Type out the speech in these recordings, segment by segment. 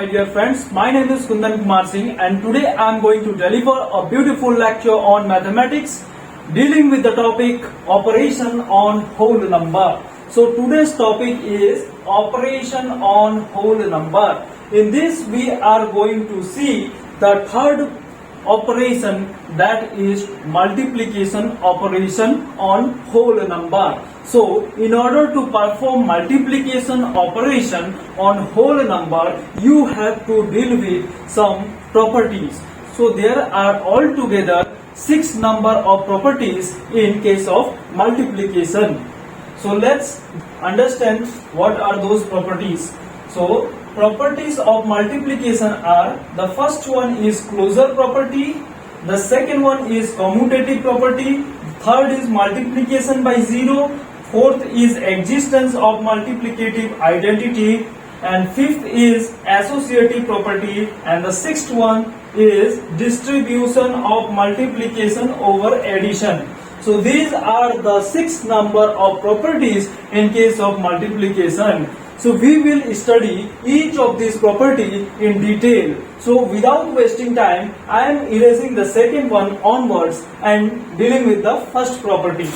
dear friends. My name is Kundan Kumar Singh and today I am going to deliver a beautiful lecture on mathematics dealing with the topic operation on whole number. So today's topic is operation on whole number. In this we are going to see the third operation, that is multiplication operation on whole number. So in order to perform multiplication operation on whole number, you have to deal with some properties. So there are altogether 6 number of properties in case of multiplication. So let's understand what are those properties. So properties of multiplication are: the first one is closure property, the second one is commutative property, third is multiplication by zero, fourth is existence of multiplicative identity, and fifth is associative property, and the sixth one is distribution of multiplication over addition. So these are the 6 number of properties in case of multiplication. So we will study each of these property in detail. So without wasting time, I am erasing the second one onwards and dealing with the first property.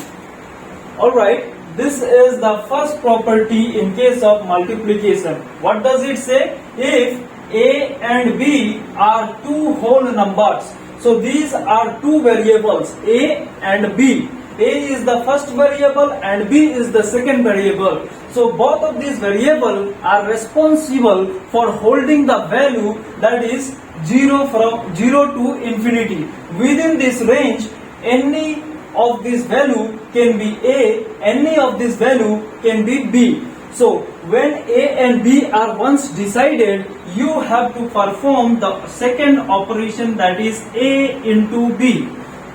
Alright, this is the first property in case of multiplication. What does it say? If A and B are two whole numbers. So these are two variables, A and B. A is the first variable and B is the second variable. So both of these variables are responsible for holding the value, that is 0 to infinity. Within this range, any of this value can be A, any of this value can be B. So when A and B are once decided, you have to perform the second operation, that is A into B.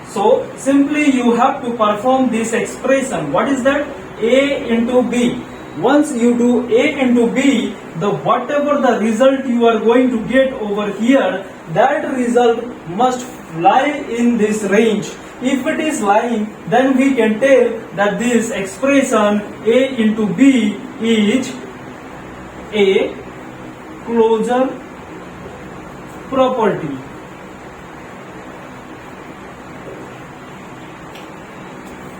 So simply you have to perform this expression. What is that? A into B. Once you do A into B, the whatever the result you are going to get over here, that result must lie in this range. If it is lying, then we can tell that this expression A into B is a closure property.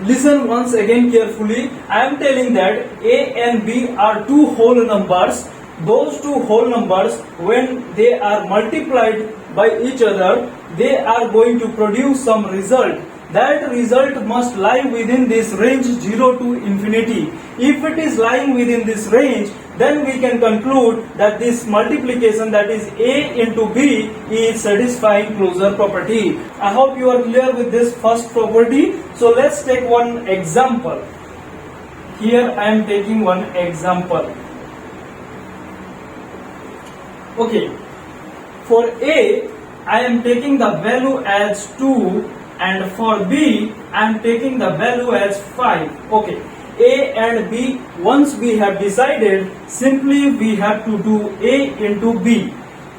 Listen once again carefully. I am telling that A and B are two whole numbers. Those two whole numbers, when they are multiplied by each other, they are going to produce some result. That result must lie within this range 0 to infinity. If it is lying within this range, then we can conclude that this multiplication, that is A into B, is satisfying closure property. I hope you are clear with this first property. So let's take one example. Here I am taking one example. Okay, for A, I am taking the value as 2, and for B, I am taking the value as 5. Okay, A and B, once we have decided, simply we have to do A into B.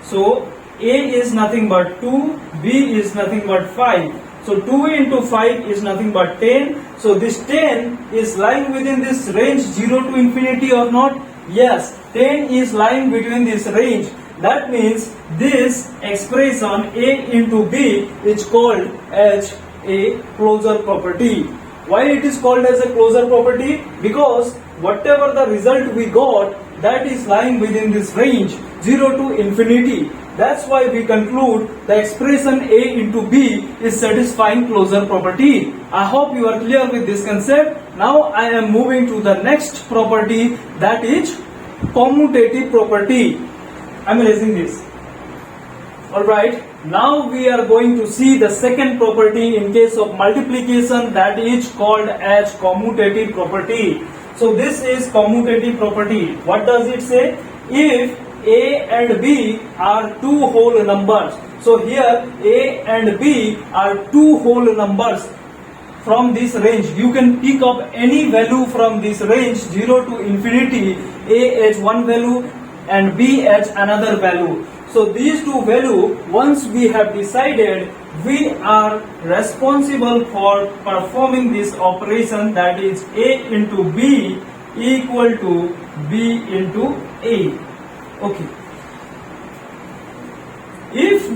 So A is nothing but 2, B is nothing but 5. So 2 into 5 is nothing but 10. So this 10 is lying within this range 0 to infinity or not? Yes, 10 is lying between this range. That means this expression A into B is called as a closure property. Why it is called as a closure property? Because whatever the result we got, that is lying within this range 0 to infinity. That's why we conclude the expression A into B is satisfying closure property. I hope you are clear with this concept. Now I am moving to the next property, that is commutative property. I am erasing this. Alright, now we are going to see the second property in case of multiplication, that is called as commutative property. So this is commutative property. What does it say? If A and B are two whole numbers. So here A and B are two whole numbers from this range. You can pick up any value from this range 0 to infinity, A as one value and B as another value. So these two values, once we have decided, we are responsible for performing this operation, that is A into B equal to B into A. Okay.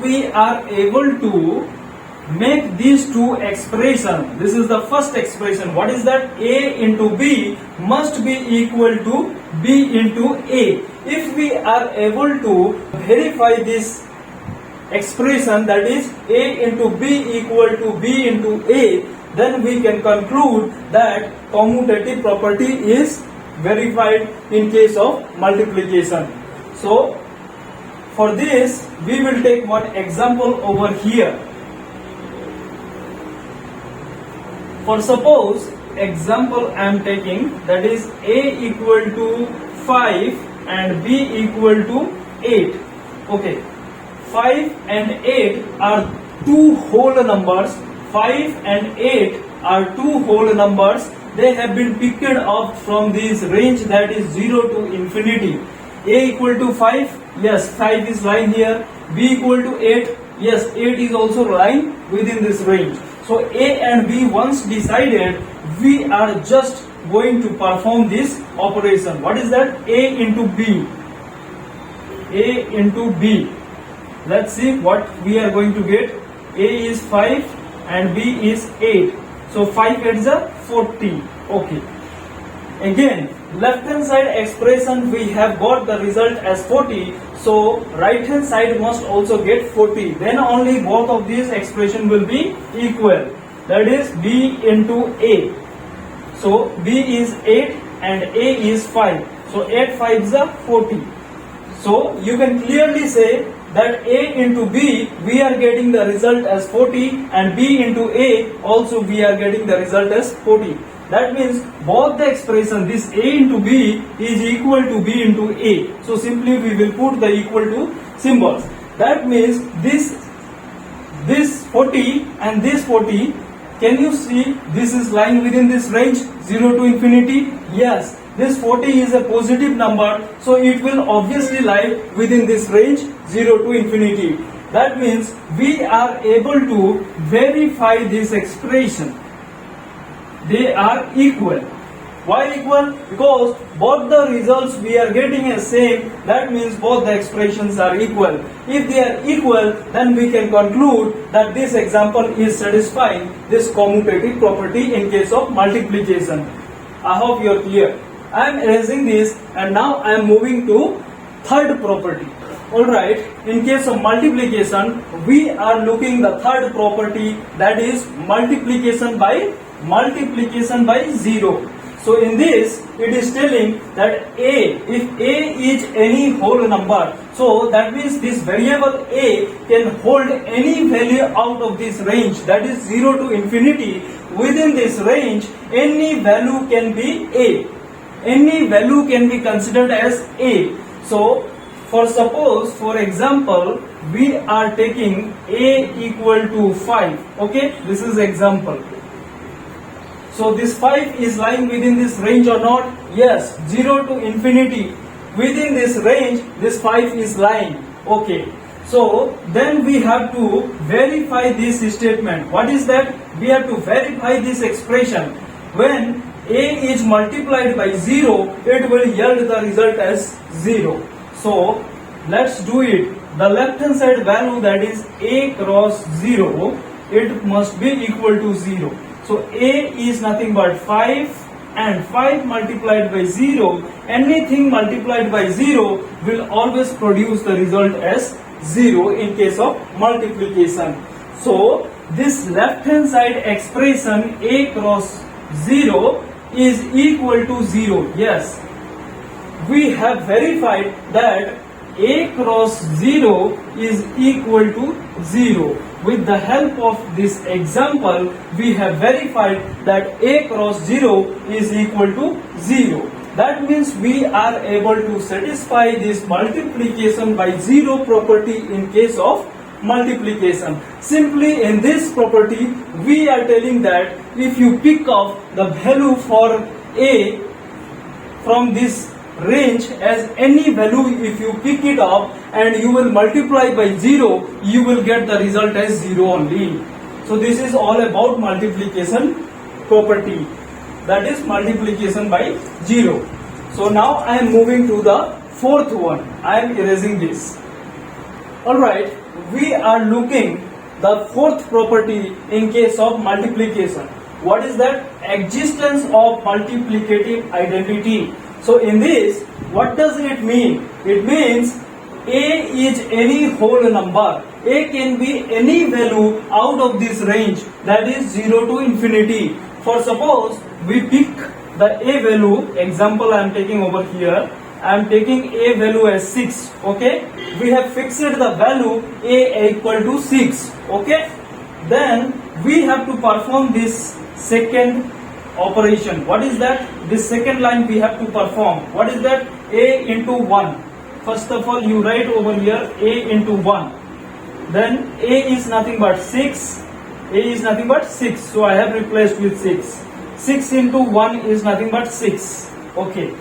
we are able to make these two expressions, this is the first expression. What is that? A into B must be equal to B into A. If we are able to verify this expression, that is A into B equal to B into A, then we can conclude that commutative property is verified in case of multiplication. So for this we will take one example over here. For suppose example I am taking, that is A equal to 5 and B equal to 8. Okay, 5 and 8 are two whole numbers. 5 and 8 are two whole numbers. They have been picked up from this range, that is 0 to infinity. A equal to 5, yes, 5 is lying here. B equal to 8, yes, 8 is also lying within this range. So A and B once decided, we are just going to perform this operation. What is that? A into B. A into B. Let's see what we are going to get. A is 5 and B is 8. So 5 8s are 40. Okay. Again, left hand side expression we have got the result as 40. So right hand side must also get 40. Then only both of these expression will be equal. That is B into A. So B is 8 and A is 5. So 8 5s are 40. So you can clearly say that A into B we are getting the result as 40 and B into A also we are getting the result as 40. That means both the expression, this A into B is equal to B into A. So simply we will put the equal to symbols. That means this 40 and this 40, can you see this is lying within this range 0 to infinity? Yes. This 40 is a positive number, so it will obviously lie within this range 0 to infinity. That means we are able to verify this expression. They are equal. Why equal? Because both the results we are getting as same, that means both the expressions are equal. If they are equal, then we can conclude that this example is satisfying this commutative property in case of multiplication. I hope you are clear. I am erasing this and now I am moving to third property. Alright, in case of multiplication, we are looking the third property, that is multiplication by 0. So in this, it is telling that A, if A is any whole number, so that means this variable A can hold any value out of this range, that is 0 to infinity. Within this range, any value can be A. Any value can be considered as A. So for example, we are taking A equal to 5. Okay, this is example. So this 5 is lying within this range or not? Yes, 0 to infinity. Within this range, this 5 is lying. Okay. So then we have to verify this statement. What is that? We have to verify this expression. When A is multiplied by 0, it will yield the result as 0. So let's do it. The left hand side value, that is A cross 0, it must be equal to 0. So A is nothing but 5 and 5 multiplied by 0, anything multiplied by 0 will always produce the result as 0 in case of multiplication. So this left hand side expression A cross 0 is equal to 0. Yes, we have verified that A cross 0 is equal to 0. With the help of this example, we have verified that A cross 0 is equal to 0. That means we are able to satisfy this multiplication by 0 property in case of multiplication. Simply in this property, we are telling that if you pick up the value for A from this range as any value, if you pick it up and you will multiply by 0, you will get the result as 0 only. So this is all about multiplication property, that is multiplication by 0. So now I am moving to the fourth one. I am erasing this. Alright, we are looking the fourth property in case of multiplication. What is that? Existence of multiplicative identity. So in this, what does it mean? It means A is any whole number. A can be any value out of this range, that is 0 to infinity. For suppose we pick the A value, example I am taking over here, I am taking A value as 6, okay. We have fixed the value A equal to 6, okay. Then we have to perform this second operation. What is that? This second line we have to perform. What is that? A into 1. First of all, you write over here A into 1. Then A is nothing but 6. A is nothing but 6. So I have replaced with 6. 6 into 1 is nothing but 6. Okay.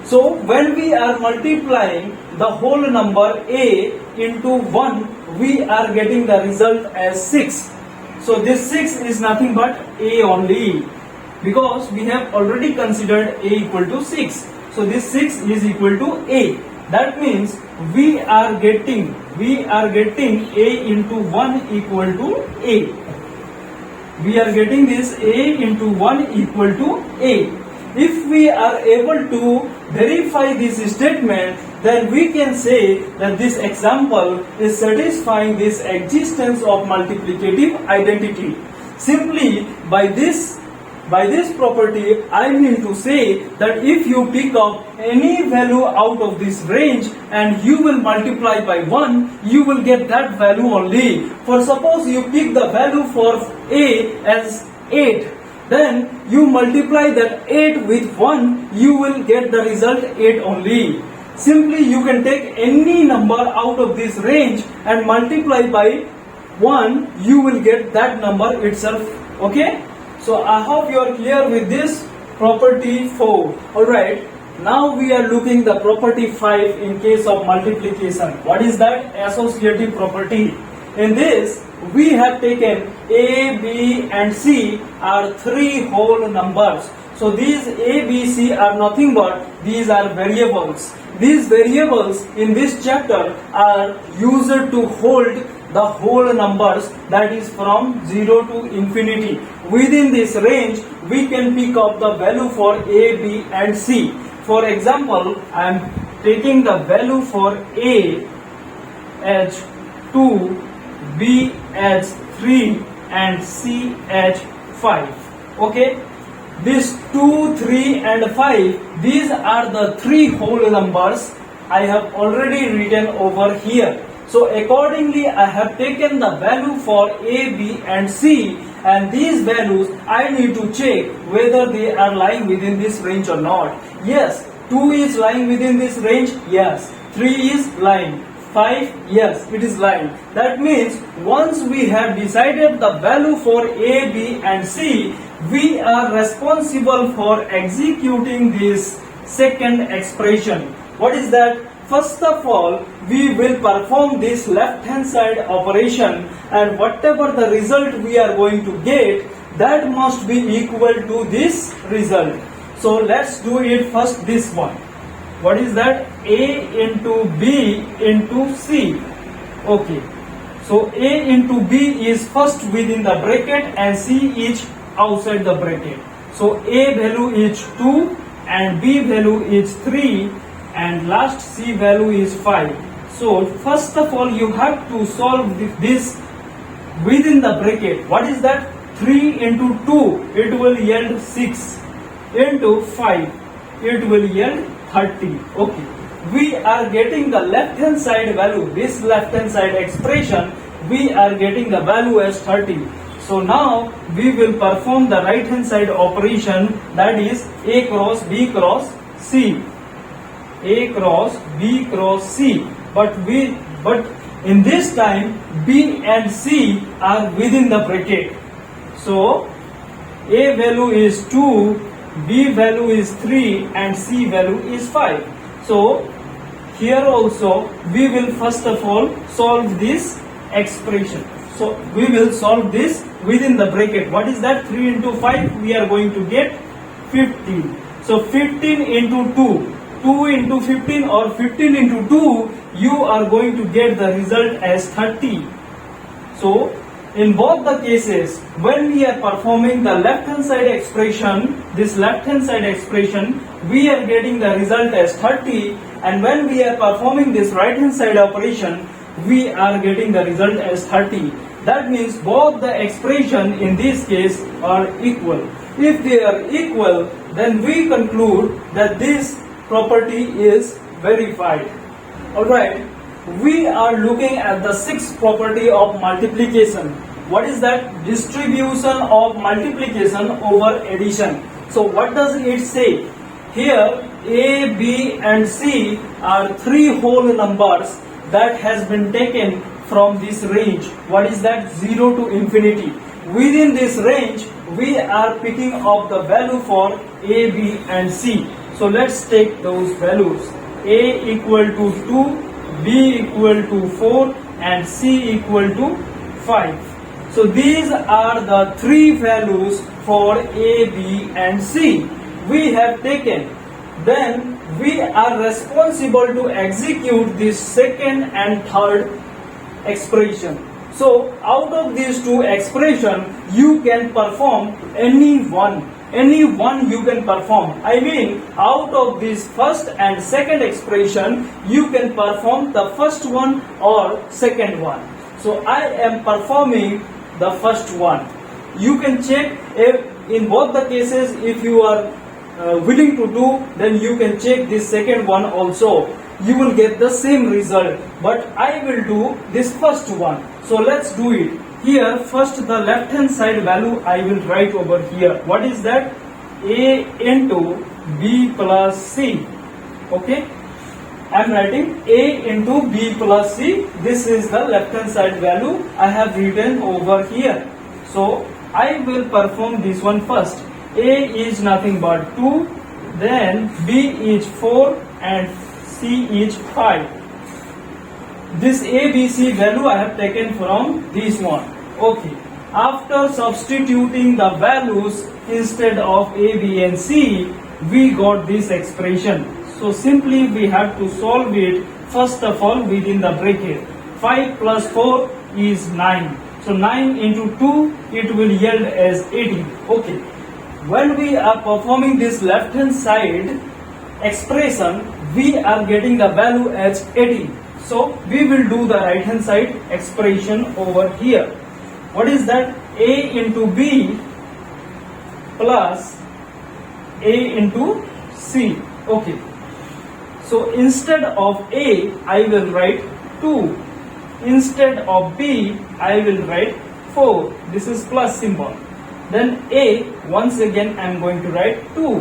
So when we are multiplying the whole number A into 1, we are getting the result as 6. So this 6 is nothing but A only, because we have already considered A equal to 6. So this 6 is equal to A. That means we are getting A into 1 equal to A. We are getting this A into 1 equal to A. If we are able to verify this statement, then we can say that this example is satisfying this existence of multiplicative identity. Simply by this property, I mean to say that if you pick up any value out of this range and you will multiply by 1, you will get that value only. For suppose you pick the value for A as 8, then you multiply that 8 with 1, you will get the result 8 only. Simply you can take any number out of this range and multiply by 1, you will get that number itself. Okay? So I hope you are clear with this property 4. Alright, now we are looking the property 5 in case of multiplication. What is that? Associative property. In this, we have taken A, B and C are 3 whole numbers. So these A, B, C are nothing but these are variables. These variables in this chapter are used to hold the whole numbers, that is from 0 to infinity. Within this range, we can pick up the value for A, B and C. For example, I am taking the value for A as 2, B as 3 and C as 5. Okay, these 2, 3 and 5, these are the 3 whole numbers I have already written over here. So accordingly, I have taken the value for A, B and C, and these values I need to check whether they are lying within this range or not. Yes, 2 is lying within this range. Yes. 3 is lying. 5, yes, it is lying. That means once we have decided the value for A, B and C, we are responsible for executing this second expression. What is that? First of all, we will perform this left hand side operation, and whatever the result we are going to get, that must be equal to this result. So let's do it first, this one. What is that? A into B into C. Okay. So A into B is first within the bracket and C is outside the bracket. So A value is 2 and B value is 3 and last C value is 5. So first of all, you have to solve this within the bracket. What is that? 3 into 2, it will yield 6, into 5, it will yield 30. Okay. We are getting the left hand side value, this left hand side expression, we are getting the value as 30. So now we will perform the right hand side operation, that is A cross B cross C. A cross B cross C. But in this time B and C are within the bracket. So A value is 2, B value is 3 and C value is 5. So here also we will first of all solve this expression. So we will solve this within the bracket. What is that? 3 into 5, we are going to get 15. So 15 into 2, 2 into 15 or 15 into 2, you are going to get the result as 30. So in both the cases, when we are performing the left hand side expression, this left hand side expression, we are getting the result as 30, and when we are performing this right hand side operation, we are getting the result as 30. That means both the expression in this case are equal. If they are equal, then we conclude that this property is verified. Alright, we are looking at the sixth property of multiplication. What is that? Distribution of multiplication over addition. So what does it say? Here A, B and C are three whole numbers that has been taken from this range. What is that? 0 to infinity. Within this range, we are picking up the value for A, B and C. So let's take those values. A equal to 2, B equal to 4 and C equal to 5. So these are the three values for A, B and C we have taken. Then we are responsible to execute this second and third expression. So out of these two expressions, you can perform any one you can perform. I mean, out of this first and second expression, you can perform the first one or second one. So I am performing the first one. You can check if in both the cases, if you are willing to do, then you can check this second one also. You will get the same result, but I will do this first one. So let's do it. Here first the left hand side value I will write over here. What is that? A into B plus C. Okay, I am writing A into B plus C. This is the left hand side value I have written over here. So I will perform this one first. A is nothing but 2, then B is 4 and C is 5. This A, B, C value I have taken from this one. Okay. After substituting the values instead of A, B and C, we got this expression. So simply we have to solve it first of all within the bracket. 5 plus 4 is 9. So 9 into 2, it will yield as 18. Okay. When we are performing this left hand side expression, we are getting the value as 18. So we will do the right hand side expression over here. What is that? A into B plus A into C. Okay. So instead of A, I will write 2. Instead of B, I will write 4. This is plus symbol. Then A, once again I am going to write 2.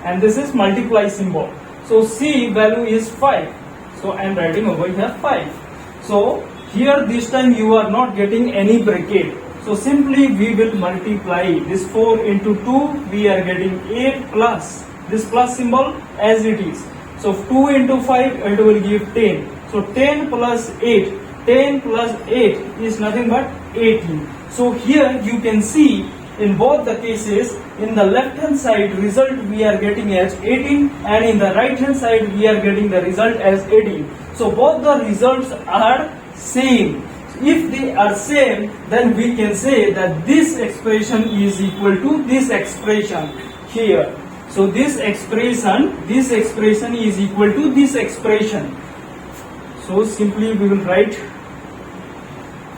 And this is multiply symbol. So C value is 5. So I am writing over here 5. So here this time you are not getting any bracket. So simply we will multiply this 4 into 2. We are getting 8 plus this plus symbol as it is. So 2 into 5, it will give 10. So 10 plus 8. 10 plus 8 is nothing but 18. So here you can see in both the cases, in the left hand side result we are getting as 18 and in the right hand side we are getting the result as 18. So both the results are same. If they are same, then we can say that this expression is equal to this expression here. So this expression is equal to this expression. So simply we will write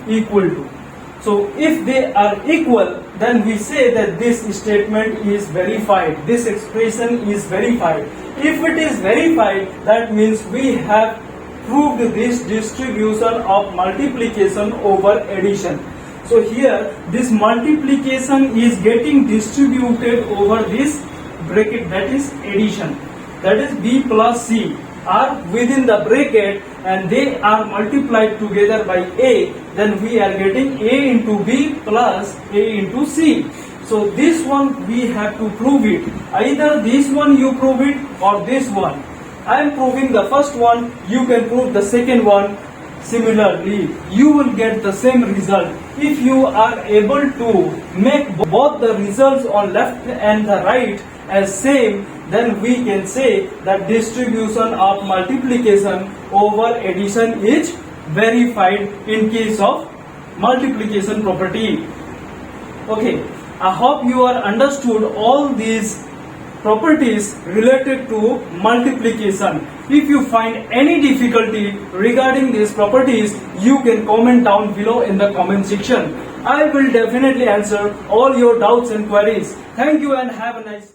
equal to. So if they are equal, then we say that this statement is verified. This expression is verified. If it is verified, that means we have proved this distribution of multiplication over addition. So here this multiplication is getting distributed over this bracket, that is addition. That is B plus C are within the bracket and they are multiplied together by A, then we are getting A into B plus A into C. So this one we have to prove it. Either this one you prove it or this one. I am proving the first one, you can prove the second one. Similarly, you will get the same result. If you are able to make both the results on left and the right as same, then we can say that distribution of multiplication over addition is verified in case of multiplication property. Okay, I hope you are understood all these properties related to multiplication. If you find any difficulty regarding these properties, you can comment down below in the comment section. I will definitely answer all your doubts and queries. Thank you and have a nice